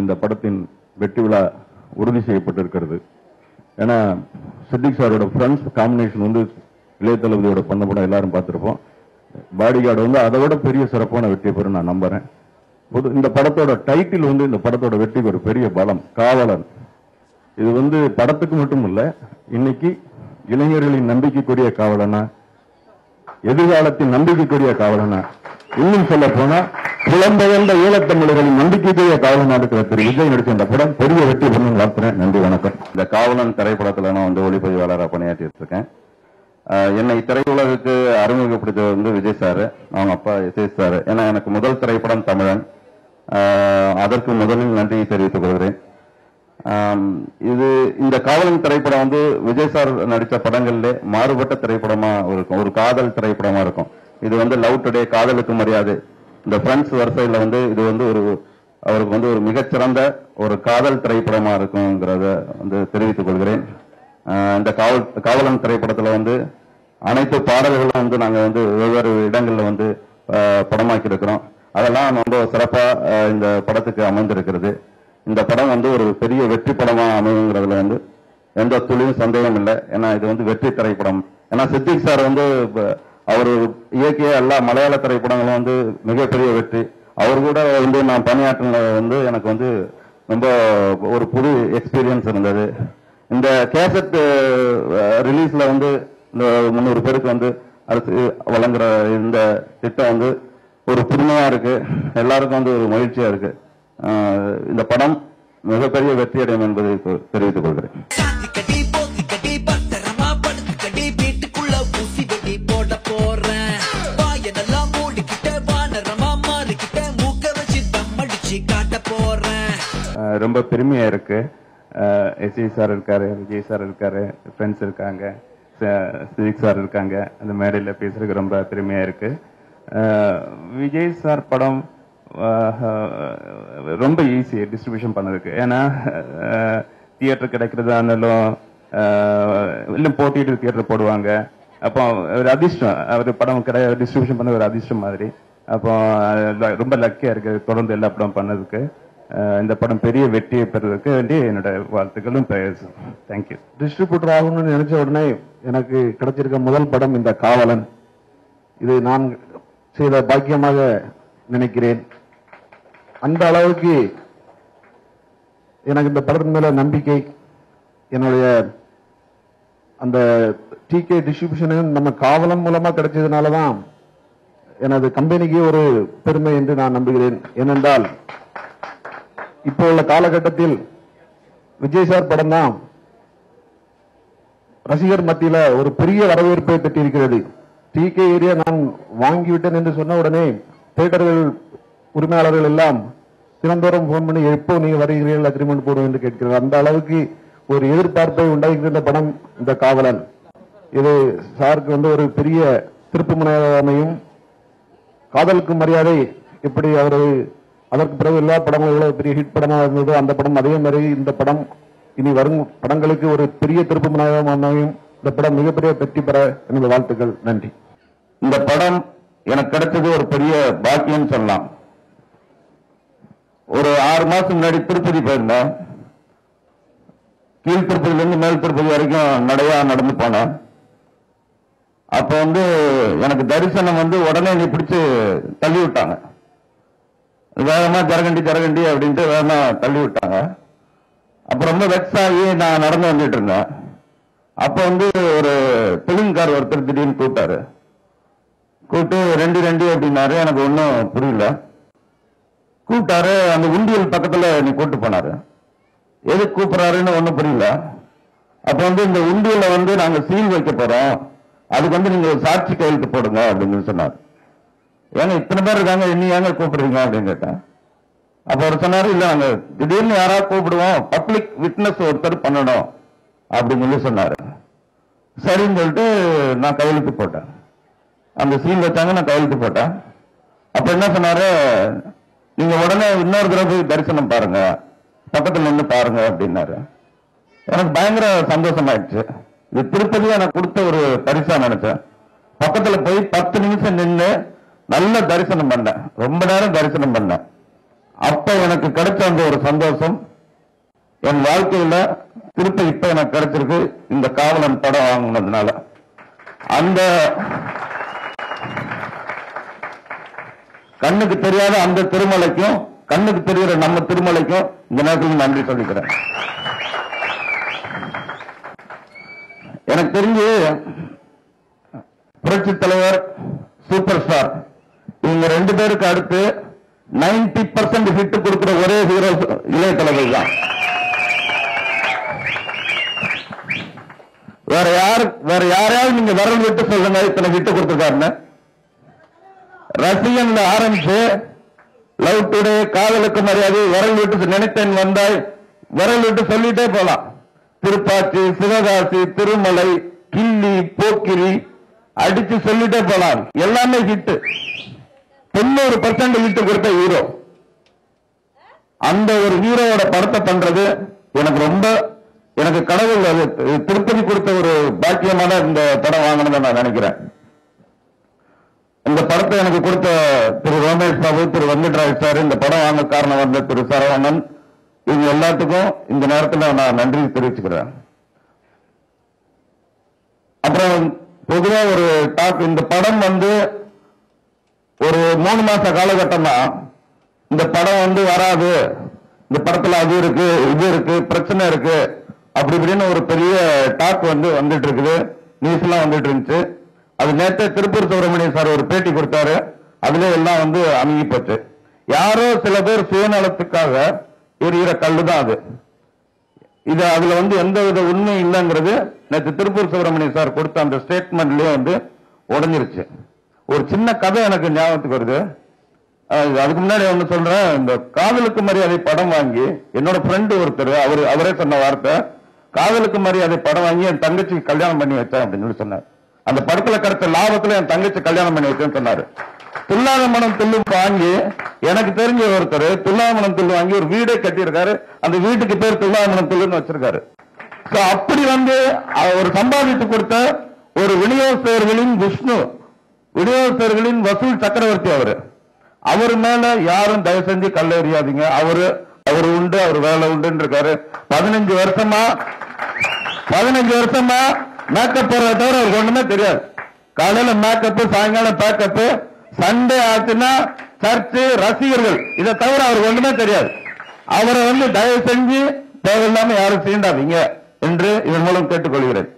இந்த படத்தின் வெற்றி விழா உறுதி செய்யப்பட்டிருக்கிறது. ஏன்னா சித்திக் சாரோட ஃப்ரெண்ட்ஸ் காம்பினேஷன் வந்து இளைய தளபதியோட பண்ண படம் எல்லாரும் பார்த்திருப்போம். பாடிகார்டு வந்து அதை விட பெரிய சிறப்பான வெற்றி பெறும் நான் நம்புறேன். இந்த படத்தோட டைட்டில் வந்து இந்த படத்தோட வெற்றிக்கு ஒரு பெரிய பலம், காவலன். இது வந்து படத்துக்கு மட்டும் இல்ல, இன்னைக்கு இளைஞர்களின் நம்பிக்கைக்குரிய காவலனா, எதிர்காலத்தின் நம்பிக்கைக்குரிய காவலனா, இன்னும் சொல்ல போனா புலம்பெயர்ந்த ஈழத்தமிழர்களின் நம்பிக்கைக்குரிய காவலனா இருக்கிற திரு விஜய் நடிச்ச இந்த படம் பெரிய வெற்றி பண்ணு வாழ்த்துறேன். நன்றி, வணக்கம். இந்த காவலன் திரைப்படத்துல நான் வந்து ஒளிப்பதிவாளராக பணியாற்றிட்டு இருக்கேன். என்னை திரையுலகுக்கு அறிமுகப்படுத்தது வந்து விஜய் சாரு, அவங்க அப்பா எஸ் சாரு. ஏன்னா எனக்கு முதல் திரைப்படம் தமிழன். அதற்கு முதலில் நன்றியை தெரிவித்துக் கொள்கிறேன். இந்த காவலன் திரைப்படம் வந்து விஜய் சார் நடித்த படங்கள்ல மாறுபட்ட திரைப்படமா இருக்கும், ஒரு காதல் திரைப்படமா இருக்கும். இது வந்து லவ் டுடே, காதலுக்கு மரியாதை, இந்த ஃப்ரெண்ட்ஸ் வரிசையில வந்து இது வந்து அவருக்கு வந்து ஒரு மிகச்சிறந்த ஒரு காதல் திரைப்படமா இருக்குங்கிறத வந்து தெரிவித்துக் கொள்கிறேன். இந்த காவலன் திரைப்படத்துல வந்து அனைத்து பாடல்களும் வந்து நாங்க வந்து வெவ்வேறு இடங்கள்ல வந்து படமாக்கி இருக்கிறோம். அதெல்லாம் ரொம்ப சிறப்பா இந்த படத்துக்கு அமைந்திருக்கிறது. இந்த படம் வந்து ஒரு பெரிய வெற்றி படமா அமையுங்கிறதுல வந்து எந்த துளியும் சந்தேகம் இல்லை. ஏன்னா இது வந்து வெற்றி திரைப்படம். ஏன்னா சித்திக் சார் வந்து அவர் இயக்கிய எல்லா மலையாள திரைப்படங்களும் வந்து மிகப்பெரிய வெற்றி. அவர் கூட வந்து நான் பணியாற்றின வந்து எனக்கு வந்து ரொம்ப ஒரு புது எக்ஸ்பீரியன்ஸ் இருந்தது. இந்த கேசட் ரிலீஸ்ல வந்து இந்த 300 பேருக்கு வந்து அரசு வழங்குற இந்த திட்டம் வந்து ஒரு புதுமையா இருக்கு, எல்லாருக்கும் வந்து ஒரு மகிழ்ச்சியா இருக்கு. இந்த படம் மிகப்பெரிய வெற்றி அடையும் என்பதை தெரிவித்துக் கொள்கிறேன். ரொம்ப பெருமையா இருக்கு. எஸ்ஐ சார் இருக்காரு, விஜய் சார் இருக்காரு, ஃப்ரெண்ட்ஸ் இருக்காங்க, சித்திக் சார் இருக்காங்க. அந்த மேடையில் பேசுறதுக்கு ரொம்ப பெருமையா இருக்கு. விஜய் சார் படம் ரொம்ப ஈஸி டிஸ்ட்ரிபியூஷன் பண்ணதுக்கு. ஏன்னா தியேட்டர் கிடைக்கிறதா இருந்தாலும் இல்லை போட்டிட்டு தியேட்டர் போடுவாங்க. அப்போ ஒரு அதிர்ஷ்டம், அவர் படம் டிஸ்ட்ரிபியூஷன் பண்ண ஒரு அதிர்ஷ்டம் மாதிரி. அப்போ ரொம்ப லக்கியா இருக்கு தொடர்ந்து எல்லா படம் பண்ணதுக்கு. இந்த படம் பெரிய வெற்றியை பெறுவதற்கு வேண்டி என்னோட வாழ்த்துக்களும் பிரேயர்ஸும். தேங்க்யூ. டிஸ்ட்ரிபியூட்டர் ஆகணும்னு நினைச்ச உடனே எனக்கு கிடைச்சிருக்க முதல் படம் இந்த காவலன். இது நான் செய்த பாக்கியமாக நினைக்கிறேன். அந்த அளவுக்கு எனக்கு இந்த படத்தின் மேல நம்பிக்கை, என்னுடைய அந்த டிகே டிஸ்ட்ரிபியூஷன் நம்ம காவலன் மூலமா கிடைச்சதுனாலதான் எனது கம்பெனிக்கு ஒரு பெருமை என்று நான் நம்புகிறேன். ஏனென்றால் இப்போ உள்ள காலகட்டத்தில் விஜய் சார் படம் தான் ரசிகர் மத்தியில ஒரு பெரிய வரவேற்பை பெற்றிருக்கிறது. டிகே ஏரியா நான் வாங்கிவிட்டேன் என்று சொன்ன உடனே தியேட்டர்கள் உரிமையாளர்கள் எல்லாம் தினந்தோறும் போன் பண்ணி எப்போ நீங்க வருகிறீர்கள் அக்ரிமெண்ட் போடுவோம் என்று கேட்கிறார். அந்த அளவுக்கு ஒரு எதிர்பார்ப்பை உண்டாகியிருந்த படம் இந்த காவலன். இது சாருக்கு வந்து ஒரு பெரிய திருப்பு முனையாக அமையும். காதலுக்கு மரியாதை எப்படி அவர் அதற்கு பிறகு எல்லா படங்களும் எவ்வளவு பெரிய ஹிட் படமாக இருந்ததோ அந்த படம் அதே மாதிரி இந்த படம் இனி வரும் படங்களுக்கு ஒரு பெரிய திருப்பு முனையாக அமையும். இந்த படம் மிகப்பெரிய வெற்றி பெற எனது வாழ்த்துக்கள். நன்றி. இந்த படம் எனக்கு கிடைச்சது ஒரு பெரிய பாக்கியம் சொல்லலாம். ஒரு 6 மாசம் முன்னாடி திருப்பதி போயிருந்தேன். கீழ் திருப்பதியில இருந்து மேல் திருப்பதி வரைக்கும் நடையா நடந்து போனேன். அப்ப வந்து எனக்கு தரிசனம் வந்து உடனே நீ பிடிச்சு தள்ளி விட்டாங்க. வேகமா ஜரகண்டி அப்படின்ட்டு வேகமா தள்ளி விட்டாங்க. அப்ப ரொம்ப வெக்ஸ் ஆகி நான் நடந்து வந்துட்டு இருந்தேன். அப்ப வந்து ஒரு தெலுங்குக்கார் ஒருத்தர் திடீர்னு கூப்பிட்டாரு. கூப்பிட்டு ரெண்டு அப்படின்னாரு. எனக்கு ஒன்னும் புரியல. கூப்பிட்டாரு. அந்த உண்டியல் பக்கத்துல நீ கூப்பிட்டு போனாரு. எதுக்கு கூப்பிடுறாருன்னு ஒன்னும் புரியல. அப்ப வந்து இந்த உண்டியல வந்து நாங்க சீல் வைக்க போறோம், அதுக்கு வந்து நீங்க ஒரு சாட்சி கையெழுத்து போடுங்க அப்படின்னு சொன்னார். ஏங்க இத்தனை பேர் இருக்காங்க, என்ன ஏங்க கூப்பிடுறீங்க அப்படின்னு கேட்டேன். அப்ப அவர் சொன்னாரு, இல்ல நாங்க திடீர்னு யாராவது கூப்பிடுவோம், பப்ளிக் விட்னஸ் ஒருத்தர் பண்ணணும் அப்படின்னு சொல்லி சொன்னாரு. சரின்னு சொல்லிட்டு நான் கையெழுத்து போட்டேன். அந்த சீல் வச்சாங்க, நான் கையெழுத்து போட்டேன். அப்ப என்ன சொன்னாரு, நீங்க உடனே இன்னொரு தடவை போய் தரிசனம் பாருங்க, பக்கத்துல நின்று பாருங்க அப்படின்னாரு. எனக்கு பயங்கர சந்தோஷமாயிடுச்சு. இது திருப்பதியா எனக்கு கொடுத்த ஒரு பரிசா நினைச்சேன். பக்கத்துல போய் 10 நிமிஷம் நின்று நல்ல தரிசனம் பண்ணேன். ரொம்ப நேரம் தரிசனம் பண்ணேன். அப்ப எனக்கு கிடைச்ச அந்த ஒரு சந்தோஷம் என் வாழ்க்கையில திருப்பி இப்ப எனக்கு கிடைச்சிருக்கு இந்த காவலன் படம் வாங்கினதுனால. அந்த கண்ணுக்கு தெரியாத அந்த திருமலைக்கும் கண்ணுக்கு தெரிகிற நம்ம திருமலைக்கும் இந்த நேரத்தில் நன்றி சொல்லிக்கிறேன். எனக்கு தெரிஞ்சு புரட்சி தலைவர், சூப்பர் ஸ்டார் இவங்க 2 பேருக்கு அடுத்து 90% ஹிட் கொடுக்கிற ஒரே ஹீரோ இளைய தளபதி தான். வேற யாரையாவது நீங்க விரல் விட்டு சொல்லுங்க இத்தனை ஹிட் கொடுத்திருக்காருன்னு. ரசிகன்ல ஆரம்பிச்சு லவ் டுடே, காதலுக்கு மரியாதை, விரல் விட்டு நினைத்தேன் வந்தாய், விரல் விட்டு சொல்லிட்டே போலாம். திருப்பாச்சி, சிவகாசி, திருமலை, கிள்ளி, போக்கிரி அடிச்சு சொல்லிட்டே போலாம். எல்லாமே ஹிட். 90% ஹிட் கொடுத்த ஹீரோ. அந்த ஒரு ஹீரோவோட படத்தை பண்றது எனக்கு கடவுள் திருப்பதி கொடுத்த ஒரு பாக்கியமான இந்த படம் வாங்கணும்னு நான் நினைக்கிறேன். இந்த படத்தை எனக்கு கொடுத்த திரு ரோமேஷ் பாபு, திரு வெங்கட்ராஜ் சார், இந்த படம் வாங்க காரணம் வந்த திரு சரவணன், இவங்க எல்லாத்துக்கும் இந்த நேரத்தில் நான் நன்றி தெரிவிச்சுக்கிறேன். அப்புறம் பொதுவா ஒரு டாக், இந்த படம் ஒரு 3 மாச காலகட்டம் தான் இந்த படம் வராது, இந்த படத்துல அது இருக்கு, இது இருக்கு, பிரச்சனை இருக்கு, அப்படி இப்படின்னு ஒரு பெரிய டாக் வந்துட்டு இருக்குது, நியூஸ் எல்லாம் வந்துட்டு இருந்துச்சு. அது நேற்று திருப்பூர் சுப்பிரமணியம் சார் ஒரு பேட்டி கொடுத்தாரு, அதுல எல்லாம் அமுங்கி போச்சு. யாரோ சில பேர் சுயநலத்துக்காக எரிகிற கல்லுதான் அது. இது அதுல எந்த வித உண்மை இல்லைங்கிறது நேற்று திருப்பூர் சுப்பிரமணியம் சார் கொடுத்த அந்த ஸ்டேட்மெண்ட்லயே உடஞ்சிருச்சு. ஒரு சின்ன கதை எனக்கு ஞாபகத்துக்கு வருது. அதுக்கு முன்னாடி சொல்றேன், இந்த காதலுக்கு மரியாதை படம் வாங்கி என்னோட ஃப்ரெண்டு ஒருத்தர் அவரே சொன்ன வார்த்தை, காதலுக்கு மரியாதை படம் வாங்கி என் தங்கச்சிக்கு கல்யாணம் பண்ணி வச்சேன் அப்படின்னு சொன்னார். அந்த படத்துல கிடைச்ச லாபத்துல என் தங்கச்சி கல்யாணம் பண்ணி வச்சேன்னு சொன்னாரு. துல்லாத மனம் துள்ளு வாங்கி எனக்கு தெரிஞ்ச ஒருத்தர் துல்லாத மனம் துள்ளு வாங்கி ஒரு வீடே கட்டியிருக்காரு. அந்த வீட்டுக்கு பேர் துல்லாத மனம் துள்ளுன்னு வச்சிருக்காரு. அப்படி ஒரு சம்பாதித்து கொடுத்த ஒரு விநியோகஸ்தர்களின் விஷ்ணு, விநியோகஸ்தர்களின் வசூல் சக்கரவர்த்தி அவர் மேல யாரும் தயவு செஞ்சு கல்ல எறியாதீங்க. அவர் உண்டு, அவர் வேலை உண்டுன்னு இருக்காரு. 15 வருஷமா மேக்கப் போறத தவிர அவருக்கு ஒண்ணுமே தெரியாது. காலையில மேக்கப், சாயங்காலம் பேக்கப், சண்டே ஆச்சுன்னா சர்ச்சு, ரசிகர்கள், இதை தவிர அவருக்கு ஒண்ணுமே தெரியாது. அவரை தயவு செஞ்சு தேவையில்லாம யாரும் சீண்டாதீங்க என்று இதன் மூலம் கேட்டுக்கொள்கிறேன்.